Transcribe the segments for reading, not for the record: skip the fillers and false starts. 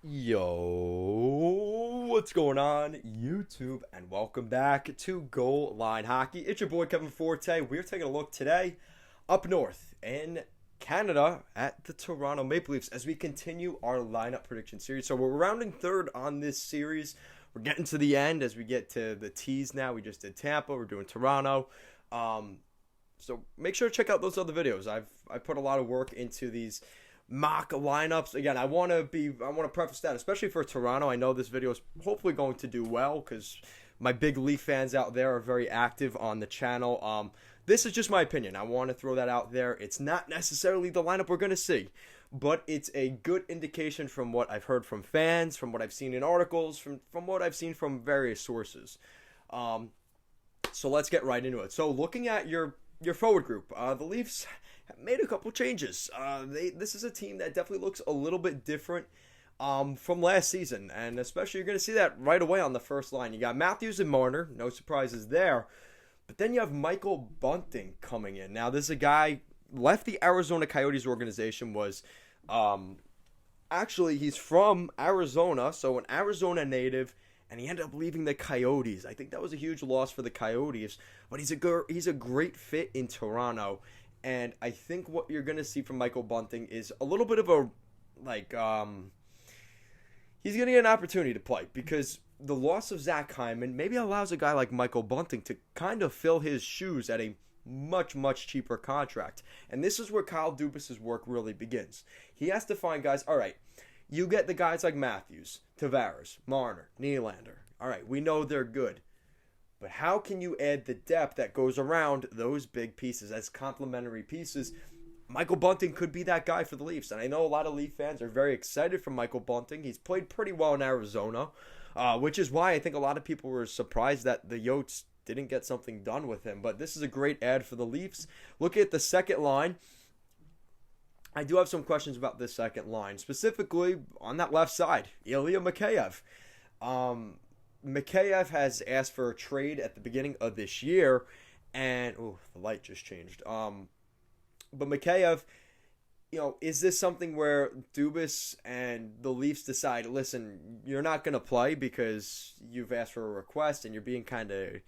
Yo, what's going on, YouTube, and welcome back to Goal Line Hockey. It's your boy Kevin Forte. We're taking a look today up north in Canada at the Toronto Maple Leafs as we continue our lineup prediction series. So we're rounding third on this series. We're getting to the end as we get to the T's now. We just did Tampa. We're doing Toronto. So make sure to check out those other videos. I put a lot of work into these mock lineups. Again, I want to preface that, especially for Toronto. I know this video is hopefully going to do well because my big Leaf fans out there are very active on the channel. This is just my opinion. I want to throw that out there. It's not necessarily the lineup we're going to see, but it's a good indication from what I've heard from fans, from what I've seen in articles, from what I've seen from various sources. So let's get right into it. So looking at your forward group, the Leafs have made a couple changes. This is a team that definitely looks a little bit different from last season, and especially you're going to see that right away on the first line. You got Matthews and Marner, no surprises there, but then you have Michael Bunting coming in. Now, this is a guy left the Arizona Coyotes organization. Actually he's from Arizona, so an Arizona native. And he ended up leaving the Coyotes. I think that was a huge loss for the Coyotes. But he's a great fit in Toronto. And I think what you're going to see from Michael Bunting is a little bit of a, he's going to get an opportunity to play. Because the loss of Zach Hyman maybe allows a guy like Michael Bunting to kind of fill his shoes at a much, much cheaper contract. And this is where Kyle Dubas's work really begins. He has to find guys, all right, you get the guys like Matthews, Tavares, Marner, Nylander. All right, we know they're good. But how can you add the depth that goes around those big pieces as complementary pieces? Michael Bunting could be that guy for the Leafs. And I know a lot of Leaf fans are very excited for Michael Bunting. He's played pretty well in Arizona, which is why I think a lot of people were surprised that the Yotes didn't get something done with him. But this is a great ad for the Leafs. Look at the second line. I do have some questions about this second line, specifically on that left side, Ilya Mikheyev. Mikheyev has asked for a trade at the beginning of this year, and the light just changed. But Mikheyev, is this something where Dubas and the Leafs decide, listen, you're not going to play because you've asked for a request and you're being kind of,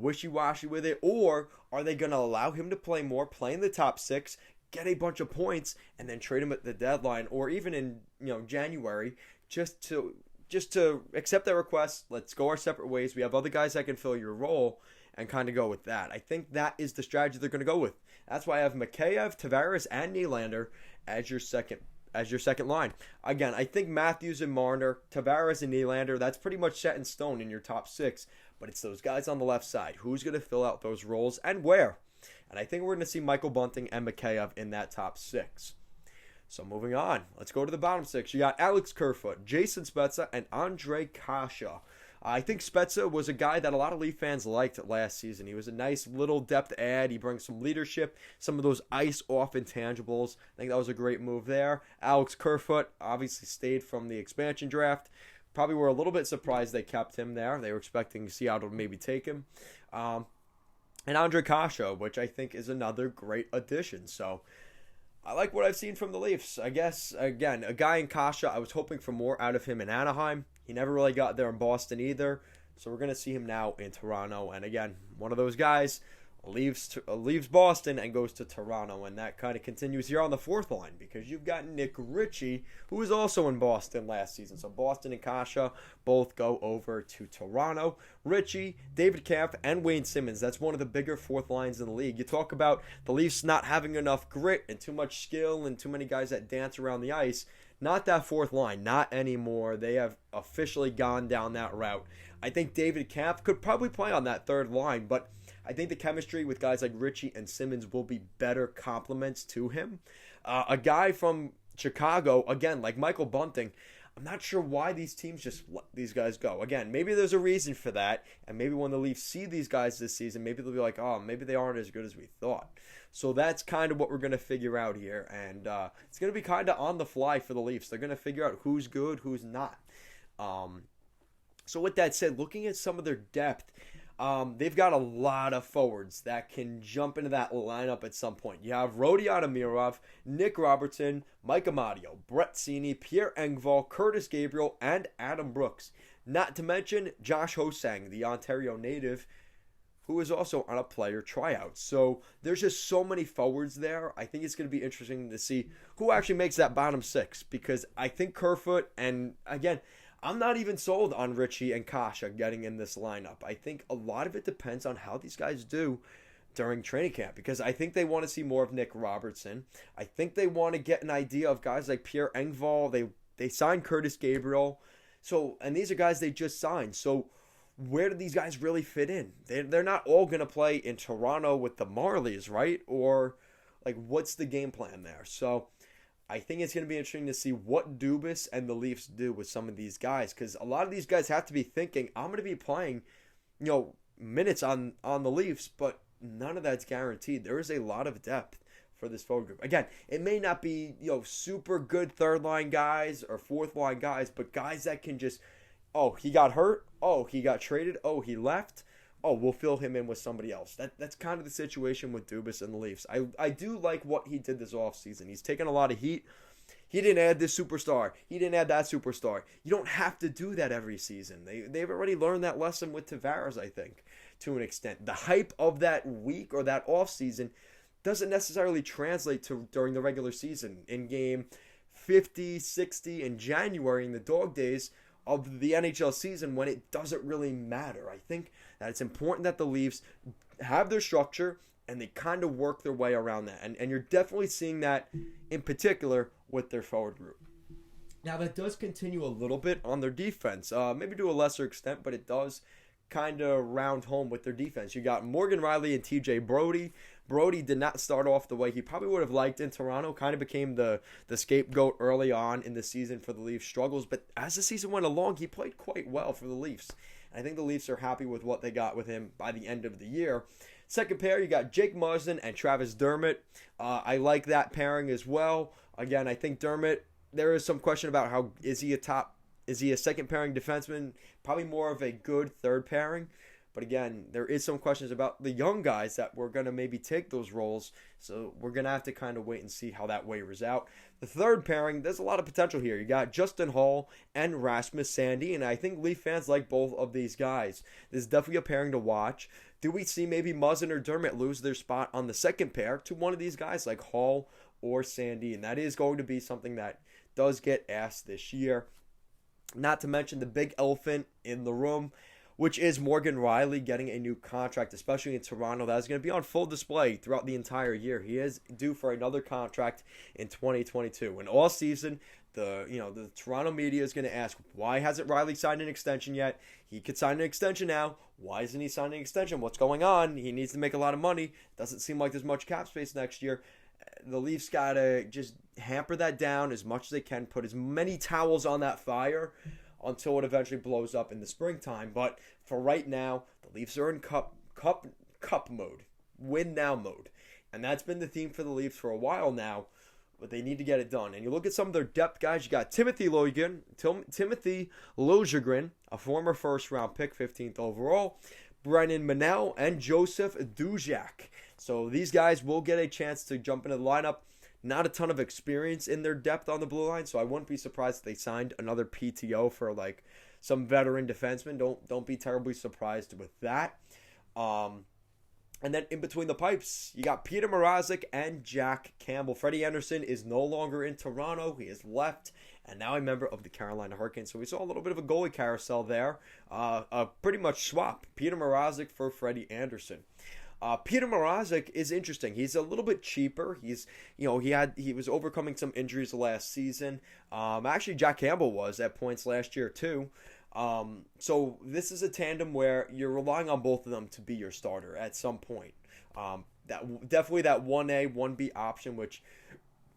wishy-washy with it, or are they going to allow him to play more, play in the top six, get a bunch of points, and then trade him at the deadline, or even in January, just to accept that request? Let's go our separate ways. We have other guys that can fill your role, and kind of go with that. I think that is the strategy they're going to go with. That's why I have Mikheyev, Tavares, and Nylander as your second line. Again, I think Matthews and Marner, Tavares and Nylander, that's pretty much set in stone in your top six. But it's those guys on the left side. Who's going to fill out those roles and where? And I think we're going to see Michael Bunting and Mikheyev in that top six. So moving on, let's go to the bottom six. You got Alex Kerfoot, Jason Spezza, and Ondrej Kase. I think Spezza was a guy that a lot of Leaf fans liked last season. He was a nice little depth add. He brings some leadership, some of those ice-off intangibles. I think that was a great move there. Alex Kerfoot obviously stayed from the expansion draft. Probably were a little bit surprised they kept him there. They were expecting Seattle to maybe take him. And Ondrej Kase, which I think is another great addition. So I like what I've seen from the Leafs. I guess, again, a guy in Kase, I was hoping for more out of him in Anaheim. He never really got there in Boston either. So we're going to see him now in Toronto. And again, one of those guys leaves Boston and goes to Toronto. And that kind of continues here on the fourth line because you've got Nick Ritchie, who was also in Boston last season. So Boston and Kase both go over to Toronto. Ritchie, David Kampf, and Wayne Simmons. That's one of the bigger fourth lines in the league. You talk about the Leafs not having enough grit and too much skill and too many guys that dance around the ice. Not that fourth line, not anymore. They have officially gone down that route. I think David Kampf could probably play on that third line, but I think the chemistry with guys like Ritchie and Simmons will be better complements to him. A guy from Chicago, again, like Michael Bunting, I'm not sure why these teams just let these guys go. Again, maybe there's a reason for that, and maybe when the Leafs see these guys this season, maybe they'll be like, oh, maybe they aren't as good as we thought. So that's kind of what we're going to figure out here, and it's going to be kind of on the fly for the Leafs. They're going to figure out who's good, who's not. So with that said, looking at some of their depth, They've got a lot of forwards that can jump into that lineup at some point. You have Rodion Amirov, Nick Robertson, Mike Amadio, Brett Cini, Pierre Engvall, Curtis Gabriel, and Adam Brooks. Not to mention Josh Hosang, the Ontario native, who is also on a player tryout. So there's just so many forwards there. I think it's going to be interesting to see who actually makes that bottom six, because I think Kerfoot, and again, I'm not even sold on Richie and Kasha getting in this lineup. I think a lot of it depends on how these guys do during training camp, because I think they want to see more of Nick Robertson. I think they want to get an idea of guys like Pierre Engvall. They signed Curtis Gabriel. So, and these are guys they just signed. So where do these guys really fit in? They're not all going to play in Toronto with the Marlies, right? Or like, what's the game plan there? So I think it's going to be interesting to see what Dubas and the Leafs do with some of these guys, because a lot of these guys have to be thinking, I'm going to be playing, minutes on the Leafs, but none of that's guaranteed. There is a lot of depth for this forward group. Again, it may not be, super good third line guys or fourth line guys, but guys that can just, oh, he got hurt, oh, he got traded, oh, he left, oh, we'll fill him in with somebody else. That's kind of the situation with Dubas and the Leafs. I do like what he did this offseason. He's taken a lot of heat. He didn't add this superstar. He didn't add that superstar. You don't have to do that every season. They've already learned that lesson with Tavares, I think, to an extent. The hype of that week or that offseason doesn't necessarily translate to during the regular season. In game 50, 60 in January, in the dog days of the NHL season, when it doesn't really matter. I think that it's important that the Leafs have their structure and they kind of work their way around that. And you're definitely seeing that in particular with their forward group. Now, that does continue a little bit on their defense, maybe to a lesser extent, but it does kind of round home with their defense. You got Morgan Rielly and TJ Brody. Brody did not start off the way he probably would have liked in Toronto, kind of became the scapegoat early on in the season for the Leafs' struggles, but as the season went along, he played quite well for the Leafs. I think the Leafs are happy with what they got with him by the end of the year. Second pair, you got Jake Marsden and Travis Dermott. I like that pairing as well. Again, I think Dermott, there is some question about how is he a second pairing defenseman? Probably more of a good third pairing. But again, there is some questions about the young guys that were going to maybe take those roles. So we're going to have to kind of wait and see how that wavers out. The third pairing, there's a lot of potential here. You got Justin Hall and Rasmus Sandy. And I think Leaf fans like both of these guys. This is definitely a pairing to watch. Do we see maybe Muzzin or Dermott lose their spot on the second pair to one of these guys like Hall or Sandy? And that is going to be something that does get asked this year. Not to mention the big elephant in the room, which is Morgan Rielly getting a new contract, especially in Toronto. That is going to be on full display throughout the entire year. He is due for another contract in 2022. And all season, the Toronto media is going to ask, why hasn't Rielly signed an extension yet? He could sign an extension now. Why isn't he signing an extension? What's going on? He needs to make a lot of money. Doesn't seem like there's much cap space next year. The Leafs got to just hamper that down as much as they can, put as many towels on that fire until it eventually blows up in the springtime. But for right now, the Leafs are in cup mode, win now mode. And that's been the theme for the Leafs for a while now, but they need to get it done. And you look at some of their depth guys, you got Timothy Liljegren, a former first-round pick, 15th overall, Brennan Manel, and Joseph Dujak. So these guys will get a chance to jump into the lineup. Not a ton of experience in their depth on the blue line, so I wouldn't be surprised if they signed another PTO for like some veteran defenseman. Don't be terribly surprised with that. And then in between the pipes, you got Peter Mrazek and Jack Campbell. Freddie Anderson is no longer in Toronto. He has left, and now a member of the Carolina Hurricanes. So we saw a little bit of a goalie carousel there. A pretty much swap. Peter Mrazek for Freddie Anderson. Peter Mrazek is interesting. He's a little bit cheaper. He was overcoming some injuries last season. Actually, Jack Campbell was at points last year too. So this is a tandem where you're relying on both of them to be your starter at some point. Definitely that 1A, 1B option, which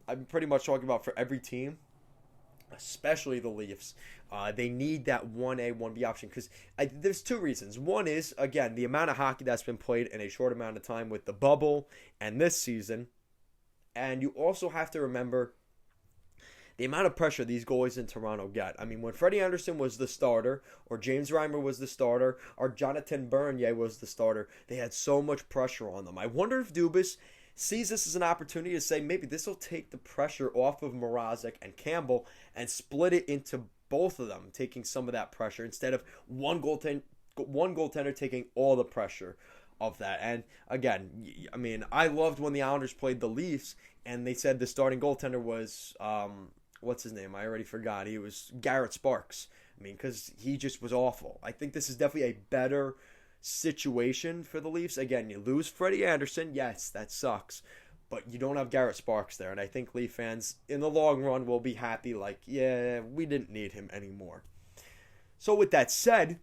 I'm pretty much talking about for every team, especially the Leafs. They need that 1A, 1B option because there's two reasons. One is, again, the amount of hockey that's been played in a short amount of time with the bubble and this season. And you also have to remember the amount of pressure these goalies in Toronto get. I mean, when Freddie Anderson was the starter, or James Reimer was the starter, or Jonathan Bernier was the starter, they had so much pressure on them. I wonder if Dubas sees this as an opportunity to say maybe this will take the pressure off of Mrazek and Campbell and split it into both of them, taking some of that pressure instead of one goaltender taking all the pressure of that. And again, I mean, I loved when the Islanders played the Leafs and they said the starting goaltender was what's his name? I already forgot. He was Garrett Sparks. I mean, because he just was awful. I think this is definitely a better situation for the Leafs. Again, you lose Freddie Anderson. Yes, that sucks. But you don't have Garrett Sparks there. And I think Leaf fans, in the long run, will be happy. Like, yeah, we didn't need him anymore. So with that said,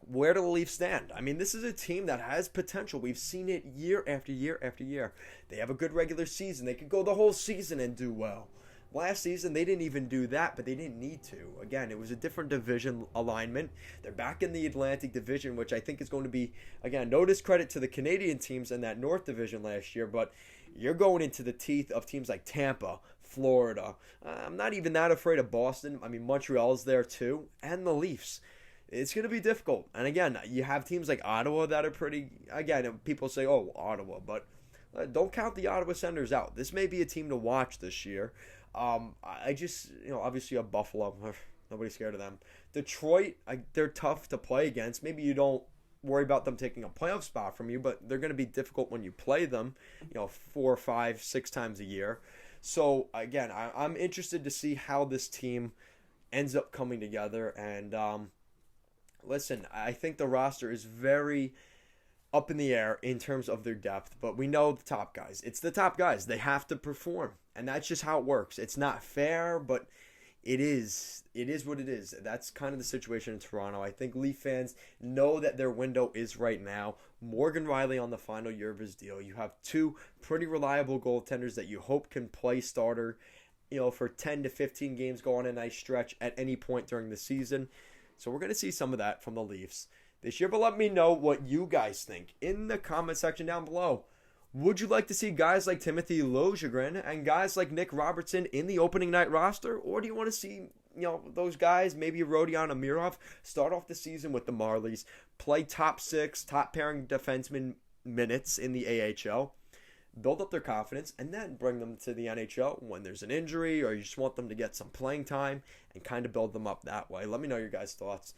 where do the Leafs stand? I mean, this is a team that has potential. We've seen it year after year after year. They have a good regular season. They could go the whole season and do well. Last season, they didn't even do that, but they didn't need to. Again, it was a different division alignment. They're back in the Atlantic Division, which I think is going to be, again, no discredit to the Canadian teams in that North Division last year, but you're going into the teeth of teams like Tampa, Florida. I'm not even that afraid of Boston. I mean, Montreal's there too, and the Leafs. It's going to be difficult. And again, you have teams like Ottawa that are pretty, again, people say, oh, Ottawa, but don't count the Ottawa Senators out. This may be a team to watch this year. I just, obviously you have Buffalo. Nobody's scared of them. Detroit, they're tough to play against. Maybe you don't worry about them taking a playoff spot from you, but they're going to be difficult when you play them, 4, 5, 6 times a year. So, again, I'm interested to see how this team ends up coming together. And, listen, I think the roster is very up in the air in terms of their depth, but we know the top guys. It's the top guys. They have to perform, and that's just how it works. It's not fair, but it is what it is. That's kind of the situation in Toronto. I think Leaf fans know that their window is right now. Morgan Riley on the final year of his deal. You have 2 pretty reliable goaltenders that you hope can play starter, for 10 to 15 games, go on a nice stretch at any point during the season. So we're going to see some of that from the Leafs this year, but let me know what you guys think in the comment section down below. Would you like to see guys like Timothy Liljegren and guys like Nick Robertson in the opening night roster, or do you want to see those guys, maybe Rodion Amirov, start off the season with the Marlies, play top 6, top pairing defenseman minutes in the AHL, build up their confidence, and then bring them to the NHL when there's an injury or you just want them to get some playing time and kind of build them up that way? Let me know your guys' thoughts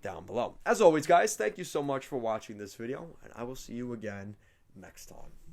down below. As always, guys, thank you so much for watching this video, and I will see you again next time.